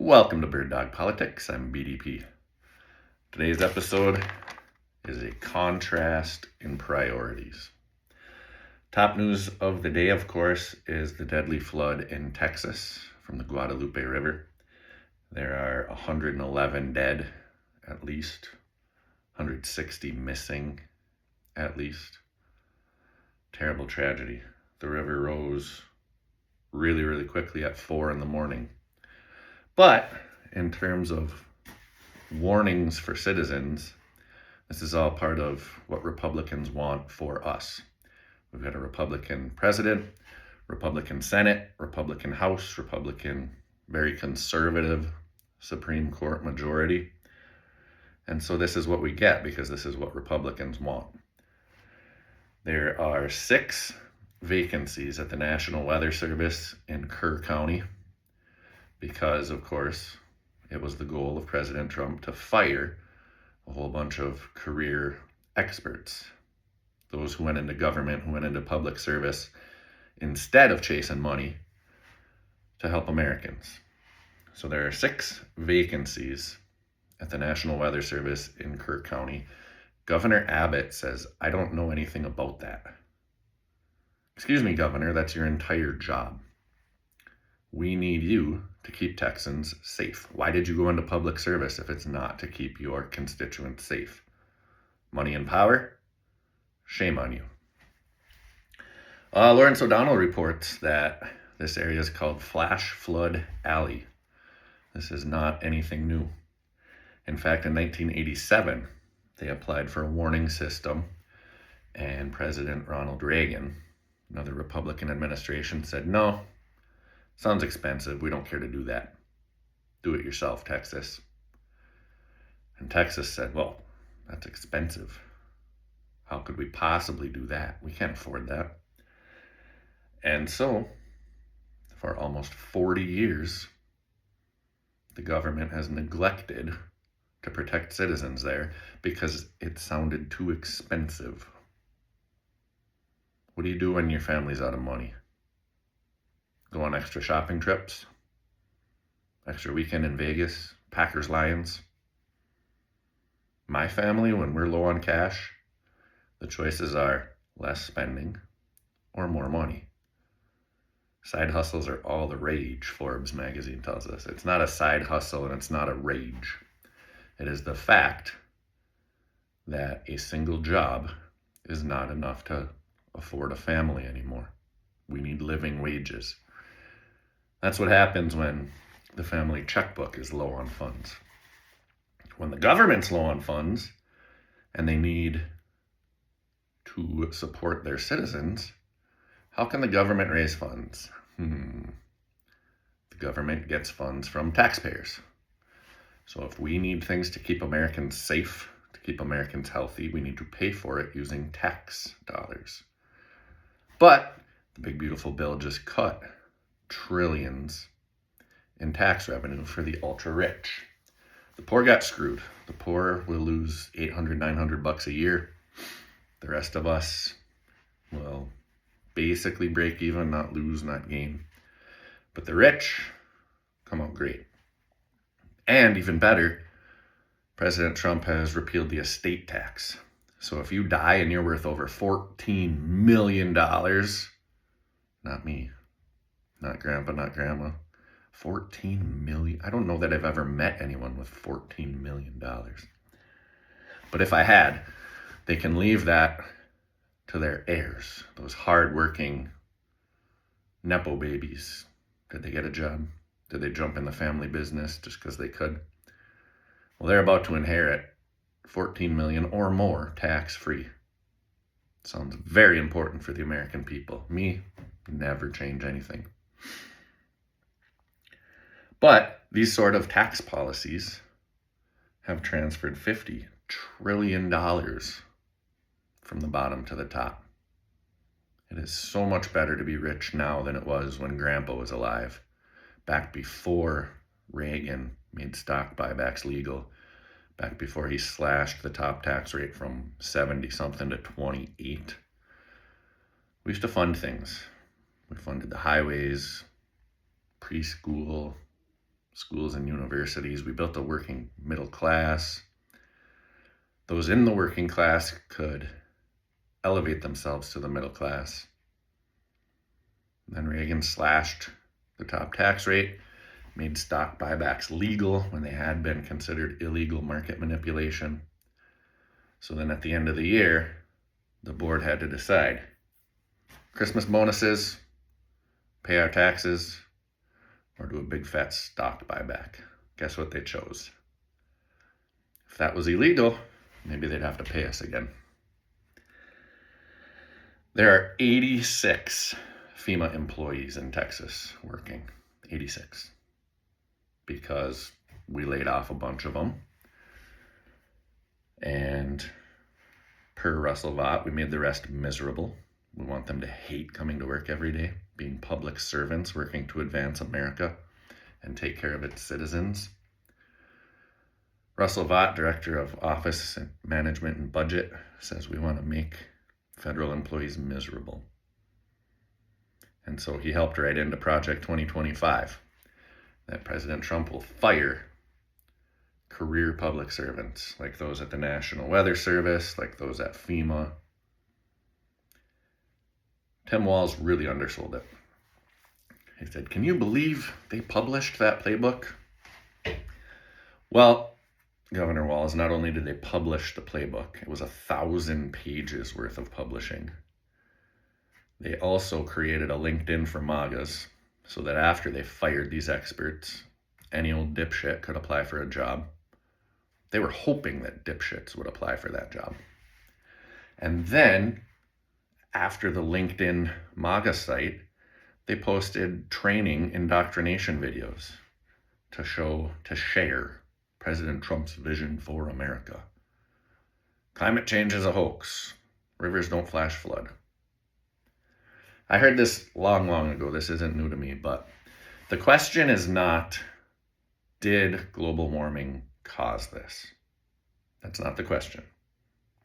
Welcome to Bird Dog Politics. I'm BDP. Today's episode is a contrast in priorities. Top news of the day, of course, is the deadly flood in Texas from the Guadalupe River. There are 111 dead, at least, 160 missing, at least. Terrible tragedy. The river rose really quickly at 4 in the morning. But in terms of warnings for citizens, this is all part of what Republicans want for us. We've got a Republican president, Republican Senate, Republican House, Republican, very conservative Supreme Court majority. And so this is what we get because this is what Republicans want. There are 6 vacancies at the National Weather Service in Kerr County because, of course, it was the goal of President Trump to fire a whole bunch of career experts, those who went into government, who went into public service, instead of chasing money to help Americans. So there are 6 vacancies at the National Weather Service in Kerr County. Governor Abbott says, I don't know anything about that. Excuse me, Governor, that's your entire job. We need you to keep Texans safe. Why did you go into public service if it's not to keep your constituents safe? Money and power? Shame on you. Lawrence O'Donnell reports that this area is called Flash Flood Alley. This is not anything new. In fact, in 1987, they applied for a warning system, and President Ronald Reagan, another Republican administration, said, no, sounds expensive. We don't care to do that. Do it yourself, Texas. And Texas said, well, that's expensive. How could we possibly do that? We can't afford that. And so, for almost 40 years, the government has neglected to protect citizens there because it sounded too expensive. What do you do when your family's out of money? Go on extra shopping trips? Extra weekend in Vegas? Packers, Lions? My family, when we're low on cash, the choices are less spending or more money. Side hustles are all the rage, Forbes magazine tells us. It's not a side hustle and it's not a rage. It is the fact that a single job is not enough to afford a family anymore. We need living wages. That's what happens when the family checkbook is low on funds. When the government's low on funds and they need to support their citizens, how can the government raise funds? The government gets funds from taxpayers. So if we need things to keep Americans safe, to keep Americans healthy, we need to pay for it using tax dollars. But the big beautiful bill just cut trillions in tax revenue for the ultra rich. The poor got screwed. The poor will lose $800, $900 a year. The rest of us will basically break even, not lose, not gain. But the rich come out great. And even better, President Trump has repealed the estate tax. So if you die and you're worth over $14 million, not me, not grandpa, not grandma, 14 million. I don't know that I've ever met anyone with $14 million. But if I had, they can leave that to their heirs, those hardworking Nepo babies. Did they get a job? Did they jump in the family business just because they could? Well, they're about to inherit 14 million or more tax-free. Sounds very important for the American people. Me, never change anything. But these sort of tax policies have transferred $50 trillion from the bottom to the top. It is so much better to be rich now than it was when Grandpa was alive, back before Reagan made stock buybacks legal, back before he slashed the top tax rate from 70-something to 28. We used to fund things. We funded the highways, preschool, schools and universities. We built a working middle class. Those in the working class could elevate themselves to the middle class. Then Reagan slashed the top tax rate, made stock buybacks legal when they had been considered illegal market manipulation. So then at the end of the year, the board had to decide: Christmas bonuses, pay our taxes, or do a big fat stock buyback. Guess what they chose? If that was illegal, maybe they'd have to pay us again. There are 86 FEMA employees in Texas working. 86. Because we laid off a bunch of them. And per Russell Vought, we made the rest miserable. We want them to hate coming to work every day, being public servants working to advance America and take care of its citizens. Russell Vought, Director of Office Management and Budget, says we want to make federal employees miserable. And so he helped right into Project 2025, that President Trump will fire career public servants, like those at the National Weather Service, like those at FEMA. Tim Walz really undersold it. He said, "Can you believe they published that playbook?" Well, Governor Walz, not only did they publish the playbook, it was 1,000 pages worth of publishing. They also created a LinkedIn for MAGAs so that after they fired these experts, any old dipshit could apply for a job. They were hoping that dipshits would apply for that job. And then, after the LinkedIn MAGA site, they posted training indoctrination videos to share President Trump's vision for America. Climate change is a hoax. Rivers don't flash flood. I heard this long ago. This isn't new to me, but the question is not, did global warming cause this? That's not the question.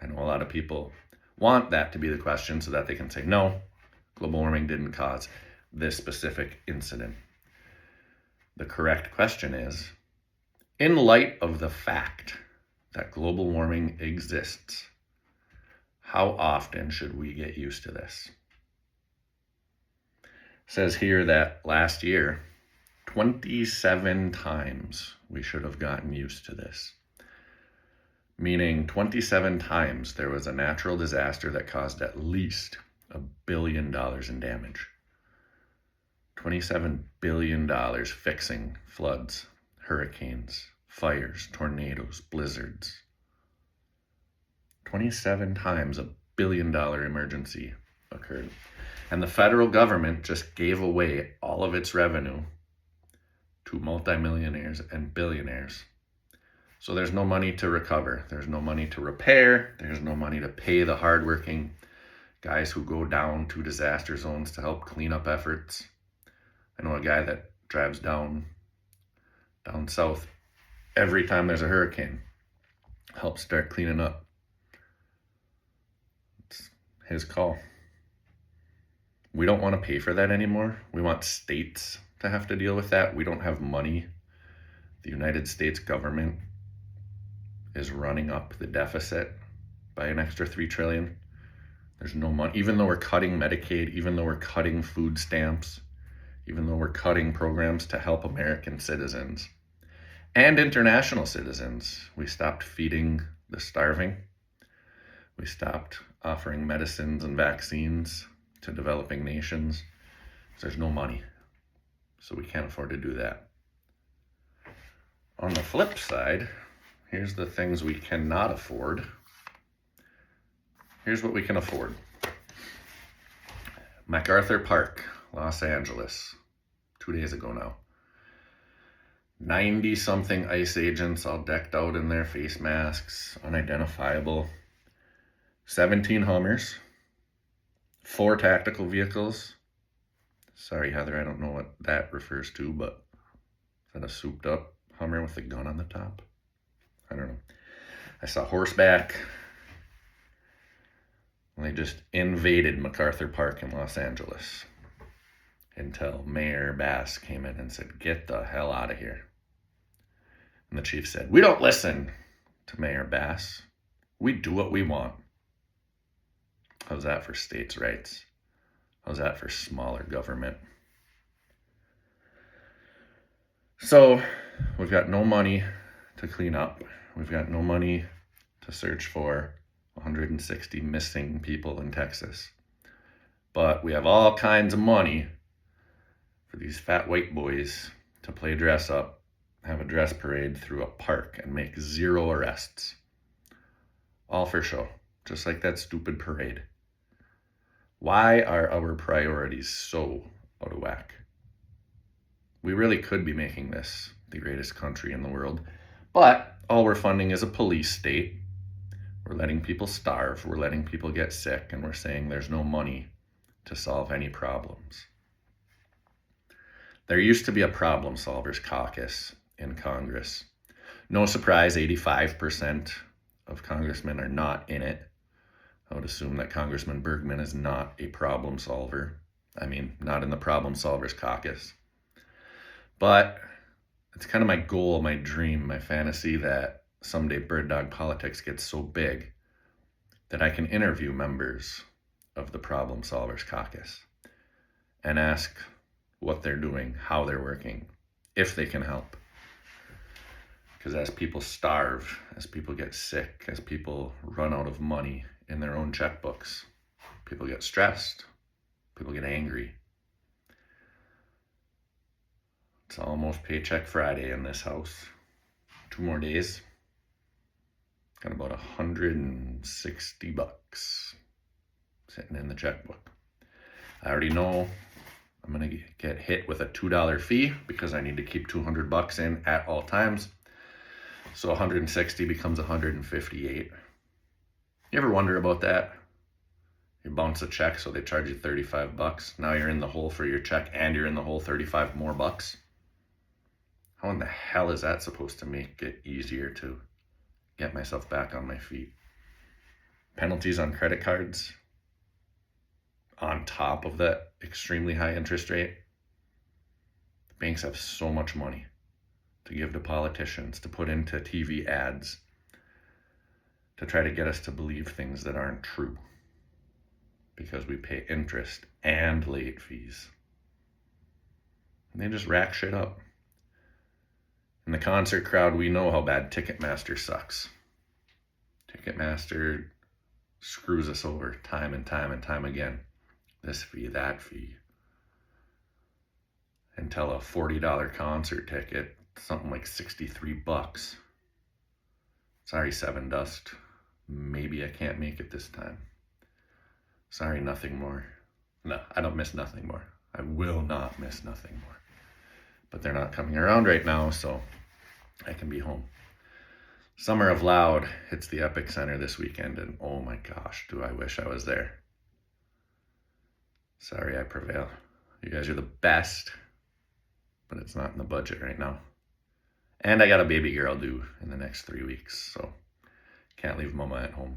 I know a lot of people want that to be the question so that they can say, no, global warming didn't cause this specific incident. The correct question is, in light of the fact that global warming exists, how often should we get used to this? It says here that last year, 27 times we should have gotten used to this. Meaning 27 times there was a natural disaster that caused at least $1 billion in damage. $27 billion fixing floods, hurricanes, fires, tornadoes, blizzards. 27 times $1 billion emergency occurred. And the federal government just gave away all of its revenue to multimillionaires and billionaires. So there's no money to recover. There's no money to repair. There's no money to pay the hardworking guys who go down to disaster zones to help clean up efforts. I know a guy that drives down south every time there's a hurricane, helps start cleaning up. It's his call. We don't want to pay for that anymore. We want states to have to deal with that. We don't have money. The United States government is running up the deficit by an extra $3 trillion. There's no money. Even though we're cutting Medicaid, even though we're cutting food stamps, even though we're cutting programs to help American citizens and international citizens, we stopped feeding the starving. We stopped offering medicines and vaccines to developing nations. There's no money, so we can't afford to do that. On the flip side, here's the things we cannot afford. Here's what we can afford. MacArthur Park, Los Angeles, 2 days ago now. 90-something ICE agents all decked out in their face masks, unidentifiable. 17 Hummers, 4 tactical vehicles. Sorry, Heather, I don't know what that refers to, but is that a souped up Hummer with a gun on the top? I don't know. I saw horseback. They just invaded MacArthur Park in Los Angeles until Mayor Bass came in and said, "Get the hell out of here." And the chief said, "We don't listen to Mayor Bass. We do what we want." How's that for states' rights? How's that for smaller government? So we've got no money to clean up. We've got no money to search for 160 missing people in Texas. But we have all kinds of money for these fat white boys to play dress up, have a dress parade through a park, and make 0 arrests. All for show, just like that stupid parade. Why are our priorities so out of whack? We really could be making this the greatest country in the world, but all we're funding is a police state. We're letting people starve, we're letting people get sick, and we're saying there's no money to solve any problems. There used to be a problem solvers caucus in Congress. No surprise, 85% of congressmen are not in it. I would assume that Congressman Bergman is not a problem solver. I mean, not in the problem solvers caucus. But it's kind of my goal, my dream, my fantasy that someday Bird Dog Politics gets so big that I can interview members of the problem solvers caucus and ask what they're doing, how they're working, if they can help. Because as people starve, as people get sick, as people run out of money in their own checkbooks, people get stressed, people get angry. It's almost Paycheck Friday in this house. 2 more days. Got about $160 sitting in the checkbook. I already know I'm going to get hit with a $2 fee because I need to keep $200 in at all times. So 160 becomes 158. You ever wonder about that? You bounce a check, so they charge you $35. Now you're in the hole for your check and you're in the hole 35 more bucks. How in the hell is that supposed to make it easier to get myself back on my feet? Penalties on credit cards on top of that extremely high interest rate. The banks have so much money to give to politicians, to put into TV ads, to try to get us to believe things that aren't true because we pay interest and late fees. And they just rack shit up. In the concert crowd, we know how bad Ticketmaster sucks. Ticketmaster screws us over time and time and time again. This fee, that fee. Until a $40 concert ticket, something like $63. Sorry, Seven Dust. Maybe I can't make it this time. Sorry, Nothing More. No, I don't miss Nothing More. I will not miss Nothing More. But they're not coming around right now, so I can be home. Summer of Loud hits the Epic Center this weekend, and oh my gosh, do I wish I was there. Sorry, I prevail. You guys are the best, but it's not in the budget right now. And I got a baby girl due in the next 3 weeks, so can't leave mama at home.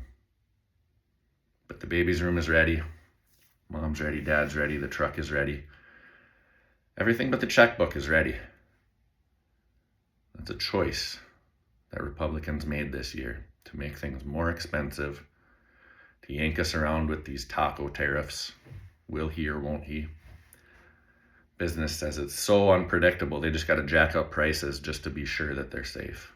But the baby's room is ready. Mom's ready, dad's ready, the truck is ready. Everything but the checkbook is ready. That's a choice that Republicans made this year to make things more expensive, to yank us around with these taco tariffs. Will he or won't he? Business says it's so unpredictable, they just got to jack up prices just to be sure that they're safe.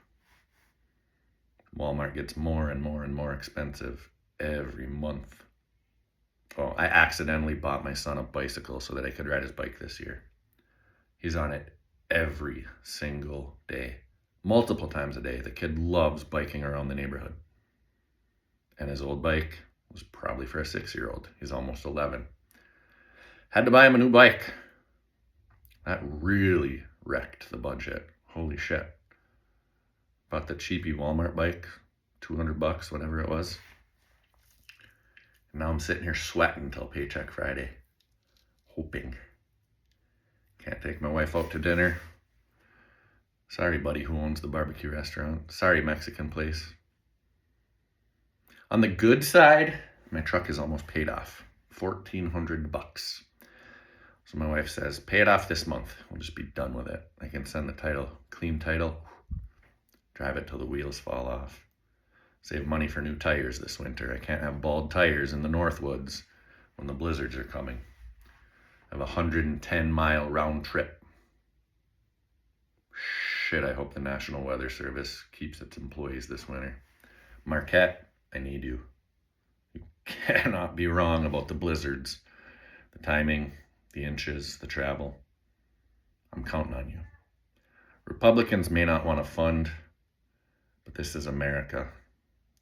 Walmart gets more and more and more expensive every month. Oh, I accidentally bought my son a bicycle so that I could ride his bike this year. He's on it every single day, multiple times a day. The kid loves biking around the neighborhood. And his old bike was probably for a 6-year-old. He's almost 11. Had to buy him a new bike. That really wrecked the budget. Holy shit. Bought the cheapy Walmart bike, $200, whatever it was. And now I'm sitting here sweating until Paycheck Friday, hoping. Can't take my wife out to dinner. Sorry, buddy who owns the barbecue restaurant. Sorry, Mexican place. On the good side, my truck is almost paid off. $1,400. So my wife says, pay it off this month. We'll just be done with it. I can send the title, clean title. Drive it till the wheels fall off. Save money for new tires this winter. I can't have bald tires in the Northwoods when the blizzards are coming. I have a 110-mile round trip. Shit, I hope the National Weather Service keeps its employees this winter. Marquette, I need you. You cannot be wrong about the blizzards, the timing, the inches, the travel. I'm counting on you. Republicans may not want to fund, but this is America.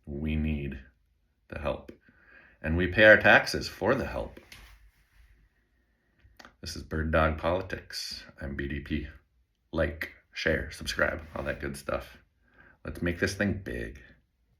We need the help. And we pay our taxes for the help. This is Bird Dog Politics. I'm BDP. Like, share, subscribe, all that good stuff. Let's make this thing big.